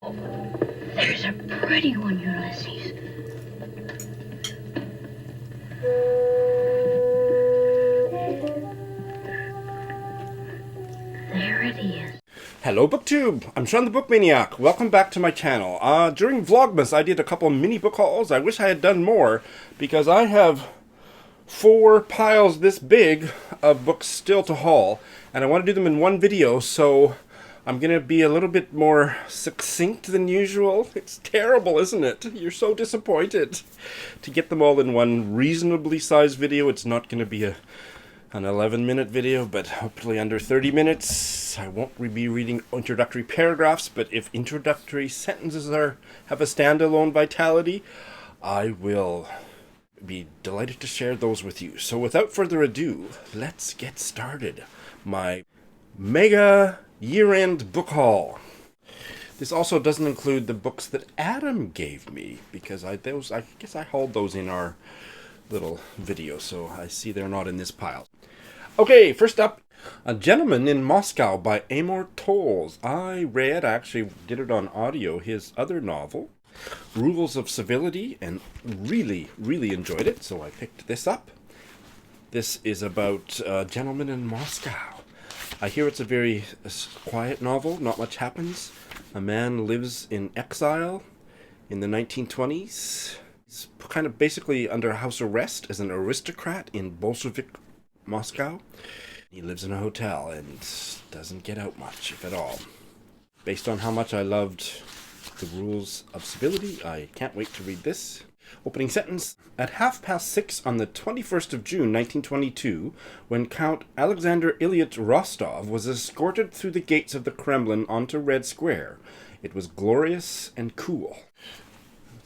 There's a pretty one, Ulysses. There it is. Hello BookTube! I'm Sean the Book Maniac. Welcome back to my channel. During Vlogmas I did a couple mini book hauls. I wish I had done more because I have 4 piles this big of books still to haul and I want to do them in one video, so I'm going to be a little bit more succinct than usual. It's terrible, isn't it? You're so disappointed. To get them all in one reasonably sized video, it's not going to be an 11-minute video, but hopefully under 30 minutes. I won't be reading introductory paragraphs, but if introductory sentences have a standalone vitality, I will be delighted to share those with you. So without further ado, let's get started. My mega year-end book haul. This also doesn't include the books that Adam gave me, because I guess I hauled those in our little video, so I see they're not in this pile. Okay, first up, A Gentleman in Moscow by Amor Towles. I actually did it on audio, his other novel, Rules of Civility, and really enjoyed it, so I picked this up. This is about a gentleman in Moscow. I hear it's a very quiet novel, not much happens. A man lives in exile in the 1920s. He's kind of basically under house arrest as an aristocrat in Bolshevik Moscow. He lives in a hotel and doesn't get out much, if at all. Based on how much I loved The Rules of Civility, I can't wait to read this. Opening sentence. At 6:30 on the 21st of June, 1922, when Count Alexander Ilyich Rostov was escorted through the gates of the Kremlin onto Red Square, it was glorious and cool.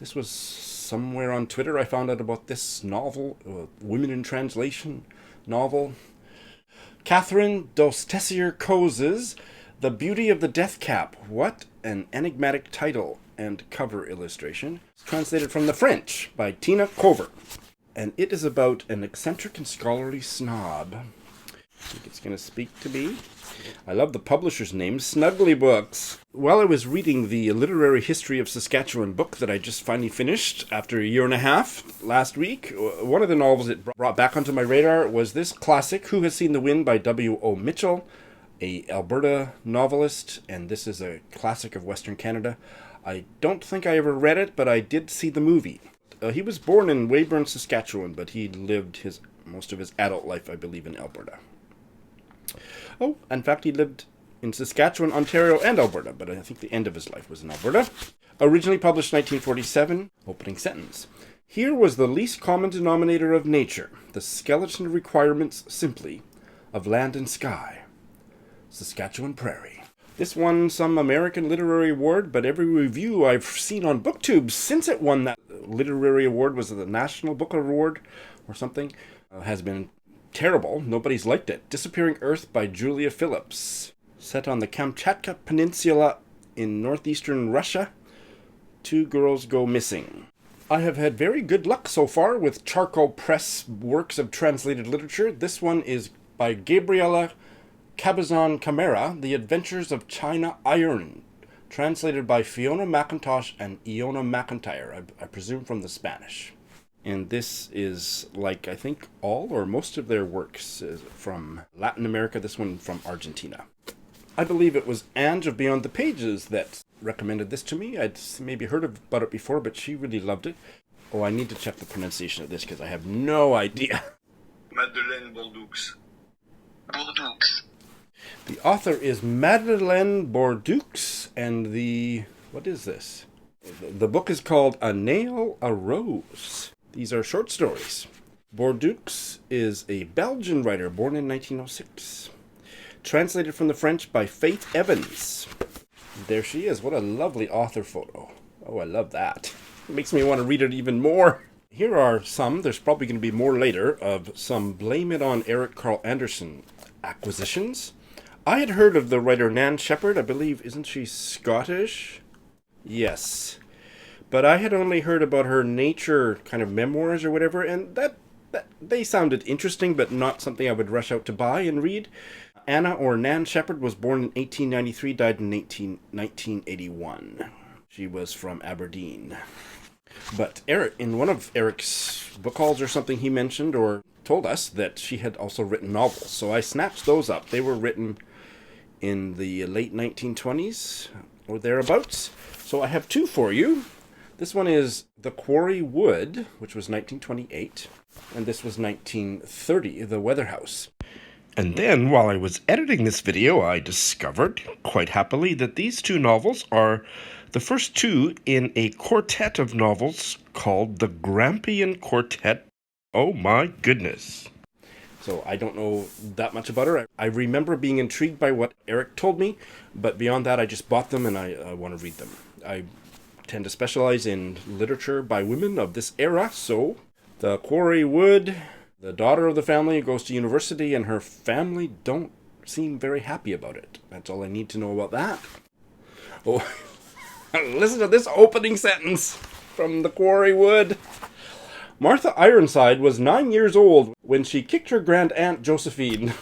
This was somewhere on Twitter I found out about this novel, Women in Translation novel. Catherine Dostessier-Coze's The Beauty of the Death Cap. What an enigmatic title and cover illustration. It's translated from the French by Tina Cover. And it is about an eccentric and scholarly snob. I think it's going to speak to me. I love the publisher's name, Snuggly Books. While I was reading the Literary History of Saskatchewan book that I just finally finished after a year and a half last week, one of the novels it brought back onto my radar was this classic, Who Has Seen the Wind by W.O. Mitchell, a Alberta novelist, and this is a classic of Western Canada. I don't think I ever read it, but I did see the movie. He was born in Weyburn, Saskatchewan, but he lived most of his adult life, I believe, in Alberta. Oh, in fact, he lived in Saskatchewan, Ontario, and Alberta, but I think the end of his life was in Alberta. Originally published 1947, opening sentence. Here was the least common denominator of nature, the skeleton requirements simply of land and sky. Saskatchewan Prairie. This won some American Literary Award, but every review I've seen on BookTube since it won that literary award, was it the National Book Award or something, has been terrible. Nobody's liked it. Disappearing Earth by Julia Phillips. Set on the Kamchatka Peninsula in northeastern Russia. 2 girls go missing. I have had very good luck so far with charcoal press works of translated literature. This one is by Gabriela Cabezón Cámara, The Adventures of China Iron, translated by Fiona Mackintosh and Iona Macintyre, I presume from the Spanish. And this is, like, I think all or most of their works from Latin America, this one from Argentina. I believe it was Ange of Beyond the Pages that recommended this to me. I'd maybe heard about it before, but she really loved it. Oh, I need to check the pronunciation of this because I have no idea. Madeleine Bourdoux. The author is Madeleine Bourdoux, and what is this? The book is called A Nail, a Rose. These are short stories. Bourdoux is a Belgian writer born in 1906. Translated from the French by Faith Evans. There she is. What a lovely author photo. Oh, I love that. It makes me want to read it even more. Here are some, there's probably going to be more later, of some Blame It on Eric Carl Anderson acquisitions. I had heard of the writer Nan Shepherd. I believe, isn't she Scottish? Yes. But I had only heard about her nature kind of memoirs or whatever, and that they sounded interesting, but not something I would rush out to buy and read. Anna or Nan Shepherd was born in 1893, died in 1981. She was from Aberdeen. But Eric, in one of Eric's book hauls or something, he mentioned or told us that she had also written novels. So I snatched those up. They were written in the late 1920s or thereabouts. So I have two for you. This one is The Quarry Wood, which was 1928, and this was 1930, The Weatherhouse. And then, while I was editing this video, I discovered, quite happily, that these two novels are the first two in a quartet of novels called the Grampian Quartet. Oh my goodness. So I don't know that much about her. I remember being intrigued by what Eric told me, but beyond that I just bought them and I want to read them. I tend to specialize in literature by women of this era, so The Quarry Wood, the daughter of the family goes to university and her family don't seem very happy about it. That's all I need to know about that. Oh, listen to this opening sentence from The Quarry Wood. Martha Ironside was 9 years old when she kicked her grand-aunt Josephine.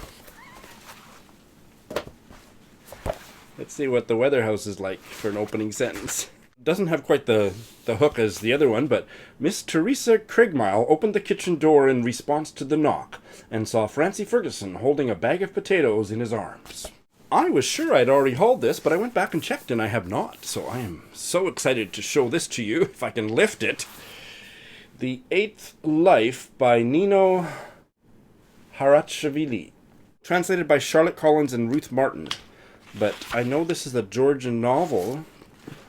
Let's see what The Weatherhouse is like for an opening sentence. Doesn't have quite the hook as the other one, but Miss Teresa Craigmile opened the kitchen door in response to the knock and saw Francie Ferguson holding a bag of potatoes in his arms. I was sure I'd already hauled this, but I went back and checked and I have not, so I am so excited to show this to you, if I can lift it. The Eighth Life by Nino Harachashvili, translated by Charlotte Collins and Ruth Martin. But I know this is a Georgian novel,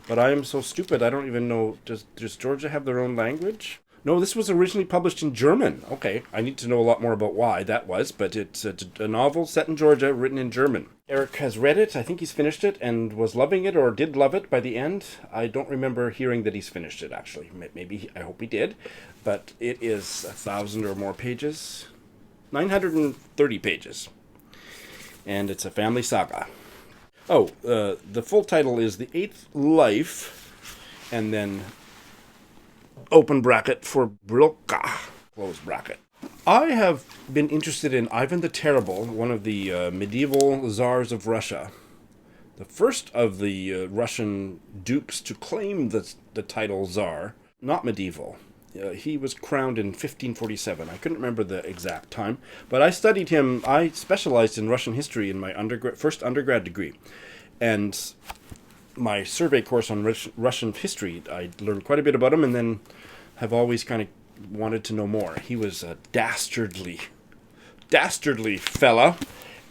but I am so stupid I don't even know, does Georgia have their own language? No, this was originally published in German. Okay, I need to know a lot more about why that was, but it's a novel set in Georgia, written in German. Eric has read it, I think he's finished it, and was loving it, or did love it by the end. I don't remember hearing that he's finished it, actually. Maybe, I hope he did. But it is 1,000 or more pages. 930 pages. And it's a family saga. Oh, the full title is The Eighth Life, and then open bracket for Brilka, close bracket. I have been interested in Ivan the Terrible, one of the medieval czars of Russia. The first of the Russian dukes to claim the title czar, not medieval. He was crowned in 1547. I couldn't remember the exact time, but I studied him. I specialized in Russian history in my first undergrad degree. And my survey course on Russian history, I learned quite a bit about him and then have always kind of wanted to know more. He was a dastardly fella.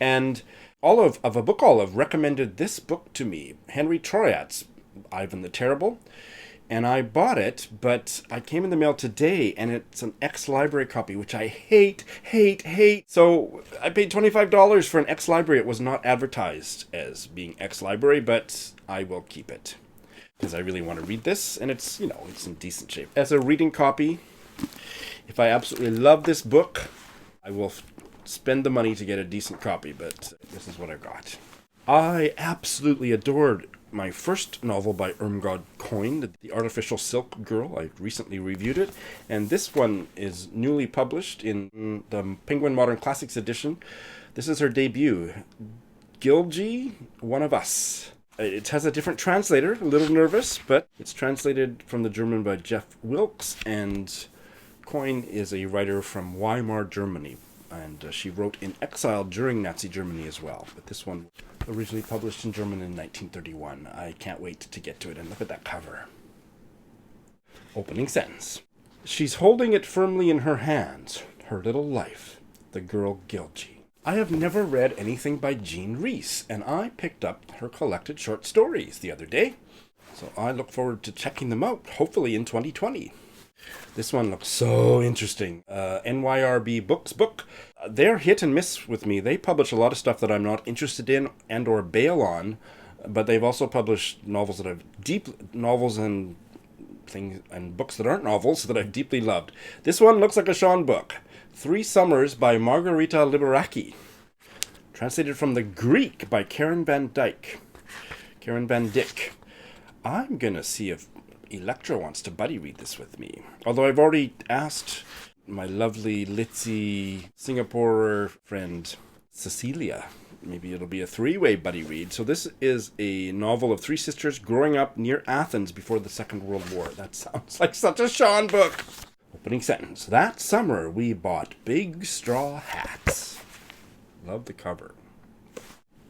And Olive of a Book Olive recommended this book to me, Henry Troyat's Ivan the Terrible. And I bought it, but I came in the mail today, and it's an ex-library copy, which I hate. So I paid $25 for an ex-library. It was not advertised as being ex-library, but I will keep it. Because I really want to read this, and it's, it's in decent shape. As a reading copy, if I absolutely love this book, I will spend the money to get a decent copy, but this is what I got. I absolutely adored my first novel by Irmgard Coyne, The Artificial Silk Girl. I recently reviewed it, and this one is newly published in the Penguin Modern Classics edition. This is her debut, Gilgi, One of Us. It has a different translator, a little nervous, but it's translated from the German by Jeff Wilkes, and Coyne is a writer from Weimar, Germany, and she wrote in exile during Nazi Germany as well. But this one originally published in German in 1931. I can't wait to get to it, and look at that cover. Opening sentence. She's holding it firmly in her hands, her little life, the girl Gilgi. I have never read anything by Jean Rhys, and I picked up her collected short stories the other day. So I look forward to checking them out, hopefully in 2020. This one looks so interesting. NYRB Books book. They're hit and miss with me. They publish a lot of stuff that I'm not interested in and or bail on, but they've also published novels that I've novels and things and books that aren't novels that I've deeply loved. This one looks like a Sean book. 3 Summers by Margarita Liberaki. Translated from the Greek by Karen Van Dyck. I'm gonna see if Electra wants to buddy read this with me. Although I've already asked my lovely Litzy Singapore friend Cecilia maybe it'll be a three-way buddy read. So this is a novel of three sisters growing up near Athens before the Second World War. That sounds like such a Sean book. Opening sentence. That summer we bought big straw hats. Love the cover.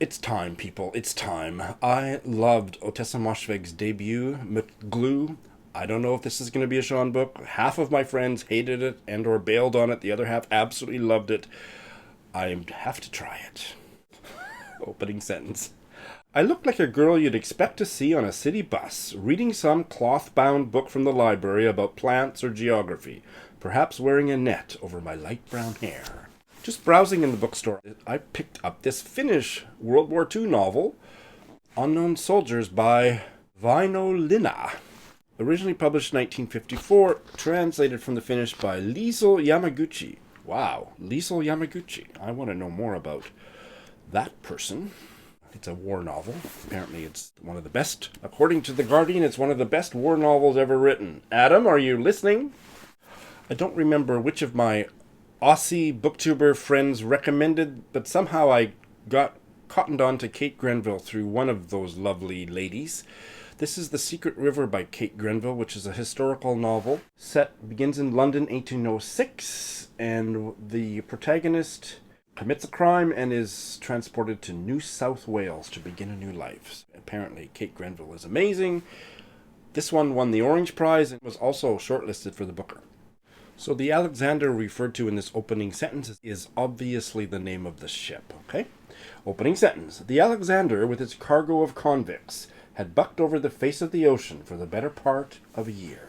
It's time, people. It's time. I loved Otessa Moshfegh's debut, Glue. I don't know if this is going to be a Sean book. Half of my friends hated it and or bailed on it. The other half absolutely loved it. I have to try it. Opening sentence. I looked like a girl you'd expect to see on a city bus, reading some cloth-bound book from the library about plants or geography, perhaps wearing a net over my light brown hair. Just browsing in the bookstore, I picked up this Finnish World War II novel, Unknown Soldiers by Väinö Linna. Originally published in 1954, translated from the Finnish by Liesel Yamaguchi. Wow, Liesel Yamaguchi. I want to know more about that person. It's a war novel. Apparently it's one of the best. According to The Guardian, it's one of the best war novels ever written. Adam, are you listening? I don't remember which of my Aussie booktuber friends recommended, but somehow I got cottoned on to Kate Grenville through one of those lovely ladies. This is The Secret River by Kate Grenville, which is a historical novel. Begins in London, 1806, and the protagonist commits a crime and is transported to New South Wales to begin a new life. Apparently, Kate Grenville is amazing. This one won the Orange Prize and was also shortlisted for the Booker. So the Alexander referred to in this opening sentence is obviously the name of the ship, okay? Opening sentence. The Alexander, with its cargo of convicts, had bucked over the face of the ocean for the better part of a year.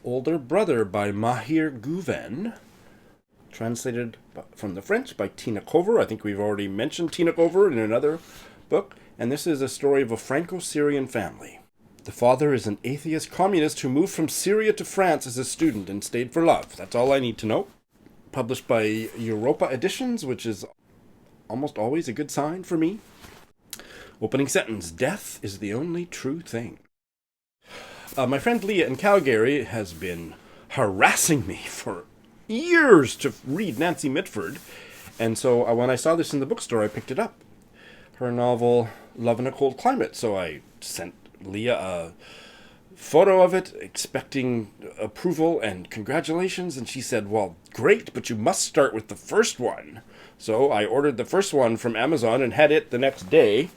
Older Brother by Mahir Guven, translated from the French by Tina Cover. I think we've already mentioned Tina Cover in another book. And this is a story of a Franco-Syrian family. The father is an atheist communist who moved from Syria to France as a student and stayed for love. That's all I need to know. Published by Europa Editions, which is almost always a good sign for me. Opening sentence. Death is the only true thing. My friend Leah in Calgary has been harassing me for years to read Nancy Mitford. And so when I saw this in the bookstore, I picked it up. Her novel, Love in a Cold Climate. So I sent Leah a photo of it, expecting approval and congratulations, and she said, well, great, but you must start with the first one. So I ordered the first one from Amazon and had it the next day,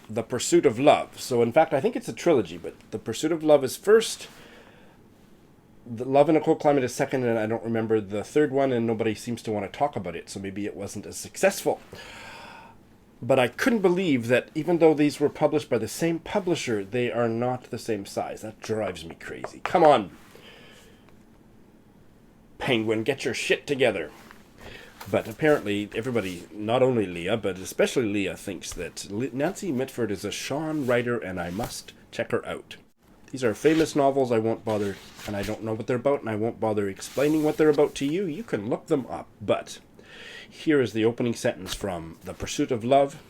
The Pursuit of Love. So in fact, I think it's a trilogy, but The Pursuit of Love is first, The Love in a Cold Climate is second, and I don't remember the third one, and nobody seems to want to talk about it, so maybe it wasn't as successful. But I couldn't believe that even though these were published by the same publisher, they are not the same size. That drives me crazy. Come on, Penguin, get your shit together. But apparently everybody, not only Leah, but especially Leah, thinks that Nancy Mitford is a Sean writer and I must check her out. These are famous novels. I won't bother, and I don't know what they're about, and I won't bother explaining what they're about to you. You can look them up, but here is the opening sentence from The Pursuit of Love.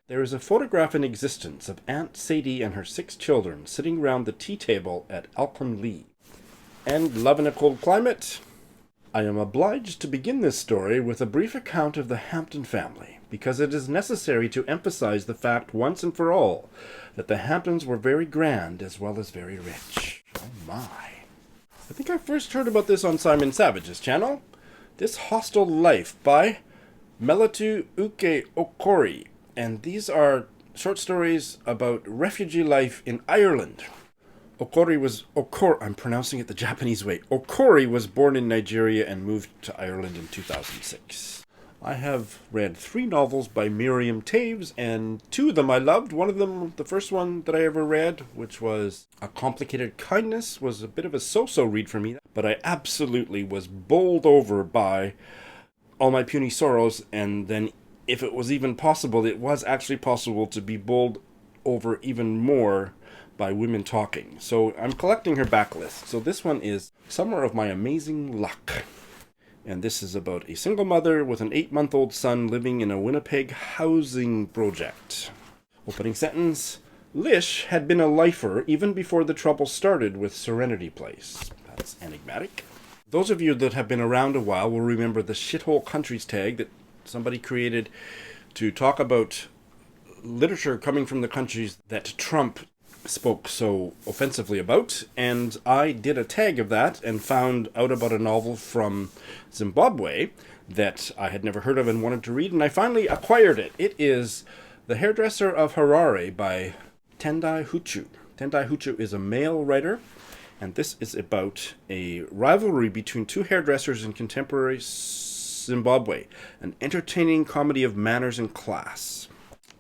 There is a photograph in existence of Aunt Sadie and her 6 children sitting round the tea table at Alcon Lee. And Love in a Cold Climate. I am obliged to begin this story with a brief account of the Hampton family, because it is necessary to emphasize the fact once and for all that the Hamptons were very grand as well as very rich. Oh my. I think I first heard about this on Simon Savage's channel. This Hostile Life by Melatu Uke Okori. And these are short stories about refugee life in Ireland. I'm pronouncing it the Japanese way. Okori was born in Nigeria and moved to Ireland in 2006. I have read 3 novels by Miriam Taves, and 2 of them I loved. One of them, the first one that I ever read, which was A Complicated Kindness, was a bit of a so-so read for me. But I absolutely was bowled over by All My Puny Sorrows, and then if it was even possible, it was actually possible to be bowled over even more by Women Talking. So I'm collecting her backlist. So this one is Summer of My Amazing Luck. And this is about a single mother with an 8-month-old son living in a Winnipeg housing project. Opening sentence. Lish had been a lifer even before the trouble started with Serenity Place. That's enigmatic. Those of you that have been around a while will remember the Shithole Countries tag that somebody created to talk about literature coming from the countries that Trump spoke so offensively about, and I did a tag of that and found out about a novel from Zimbabwe that I had never heard of and wanted to read, and I finally acquired it. It is The Hairdresser of Harare by Tendai Huchu. Tendai Huchu is a male writer, and this is about a rivalry between two hairdressers in contemporary Zimbabwe, an entertaining comedy of manners and class,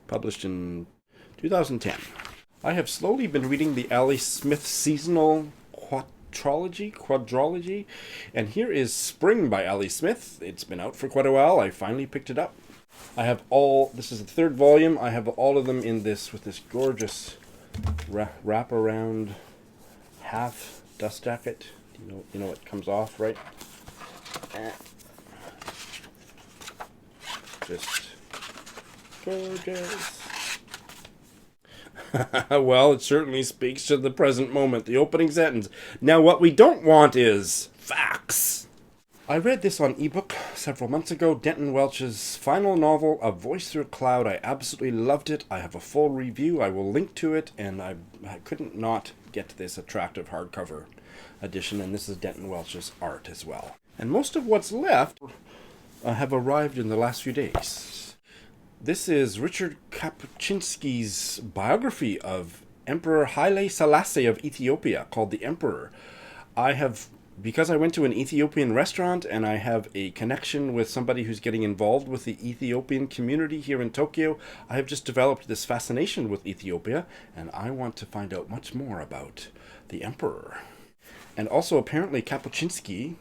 published in 2010. I have slowly been reading the Ali Smith seasonal quadrology, and here is Spring by Ali Smith. It's been out for quite a while. I finally picked it up. I have this is the third volume. I have all of them in this, with this gorgeous wrap-around half dust jacket. You know it comes off, right? Just gorgeous. Well, it certainly speaks to the present moment, the opening sentence. Now, what we don't want is facts. I read this on ebook several months ago, Denton Welch's final novel, A Oyster Cloud. I absolutely loved it. I have a full review. I will link to it, and I couldn't not get this attractive hardcover edition, and this is Denton Welch's art as well. And most of what's left have arrived in the last few days. This is Richard Kapuscinski's biography of Emperor Haile Selassie of Ethiopia, called The Emperor. Because I went to an Ethiopian restaurant and I have a connection with somebody who's getting involved with the Ethiopian community here in Tokyo, I have just developed this fascination with Ethiopia, and I want to find out much more about The Emperor. And also, apparently, Kapuscinski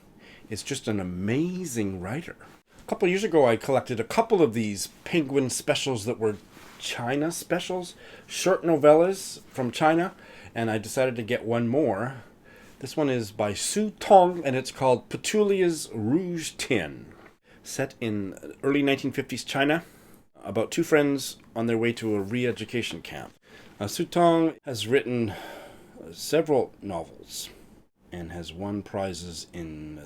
is just an amazing writer. A couple years ago, I collected a couple of these Penguin specials that were China specials, short novellas from China, and I decided to get one more. This one is by Su Tong, and it's called Patchouli's Rouge Tin. Set in early 1950s China, about two friends on their way to a re-education camp. Su Tong has written several novels and has won prizes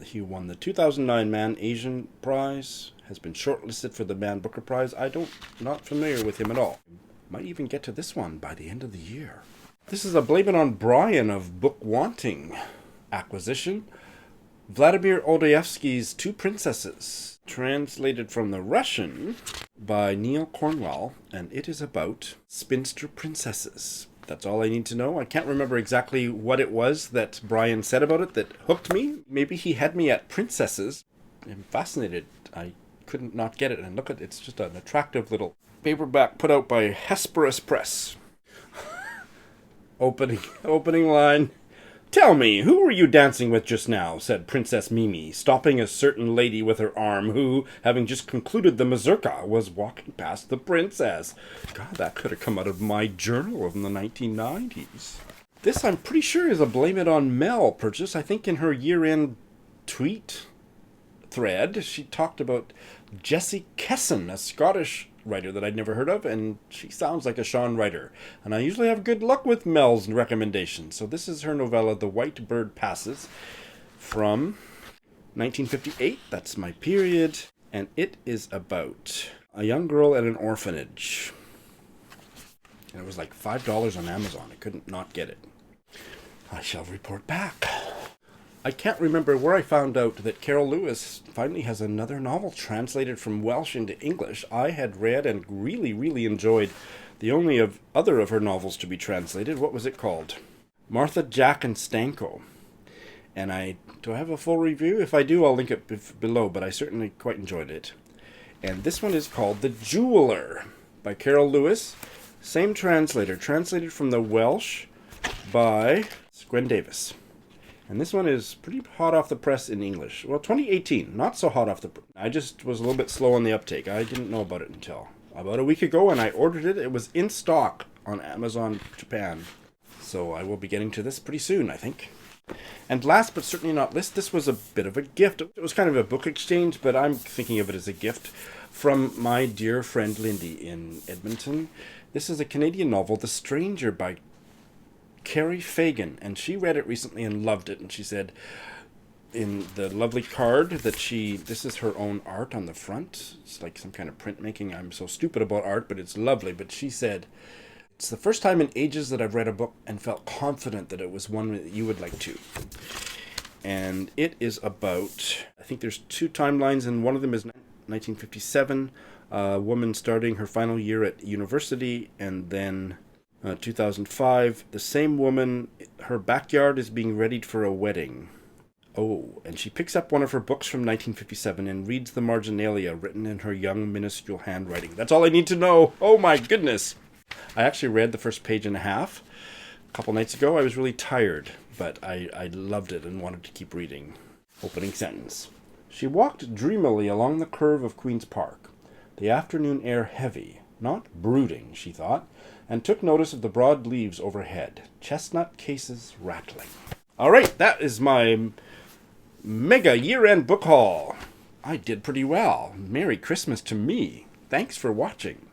he won the 2009 Man Asian Prize, has been shortlisted for the Man Booker Prize. Not familiar with him at all. Might even get to this one by the end of the year. This is a Blame It on Brian of Book Wanting acquisition. Vladimir Odoyevsky's Two Princesses, translated from the Russian by Neil Cornwell, and it is about spinster princesses. That's all I need to know. I can't remember exactly what it was that Brian said about it that hooked me. Maybe he had me at princesses. I'm fascinated. I couldn't not get it. And look at it. It's just an attractive little paperback put out by Hesperus Press. Opening line. "Tell me, who were you dancing with just now?" said Princess Mimi, stopping a certain lady with her arm who, having just concluded the mazurka, was walking past the princess. God, that could have come out of my journal in the 1990s. This, I'm pretty sure, is a Blame It on Mel purchase. I think in her year-end tweet thread, she talked about Jessie Kesson, a Scottish writer that I'd never heard of, and she sounds like a Sean writer. And I usually have good luck with Mel's recommendations. So this is her novella, The White Bird Passes, from 1958. That's my period. And it is about a young girl at an orphanage. And it was like $5 on Amazon. I couldn't not get it. I shall report back. I can't remember where I found out that Carol Lewis finally has another novel translated from Welsh into English. I had read and really, really enjoyed the only other of her novels to be translated. What was it called? Martha, Jack, and Stanko. And do I have a full review? If I do, I'll link it below, but I certainly quite enjoyed it. And this one is called The Jeweler by Carol Lewis. Same translator, translated from the Welsh by Gwen Davis. And this one is pretty hot off the press in English. Well, 2018, not so hot off the press. I just was a little bit slow on the uptake. I didn't know about it until about a week ago, and I ordered it. It was in stock on Amazon Japan. So I will be getting to this pretty soon, I think. And last but certainly not least, this was a bit of a gift. It was kind of a book exchange, but I'm thinking of it as a gift from my dear friend Lindy in Edmonton. This is a Canadian novel, The Stranger by Carrie Fagan, and she read it recently and loved it, and she said, in the lovely card that this is her own art on the front. It's like some kind of printmaking. I'm so stupid about art, but it's lovely. But she said, "It's the first time in ages that I've read a book and felt confident that it was one that you would like too." And it is about, I think there's 2 timelines, and one of them is 1957, a woman starting her final year at university, and then 2005, the same woman, her backyard is being readied for a wedding. Oh, and she picks up one of her books from 1957 and reads the marginalia written in her young, minuscule handwriting. That's all I need to know. Oh my goodness. I actually read the first page and a half a couple nights ago. I was really tired, but I loved it and wanted to keep reading. Opening sentence. She walked dreamily along the curve of Queen's Park, the afternoon air heavy, not brooding, she thought, and took notice of the broad leaves overhead, chestnut cases rattling. All right, that is my mega year-end book haul. I did pretty well. Merry Christmas to me. Thanks for watching.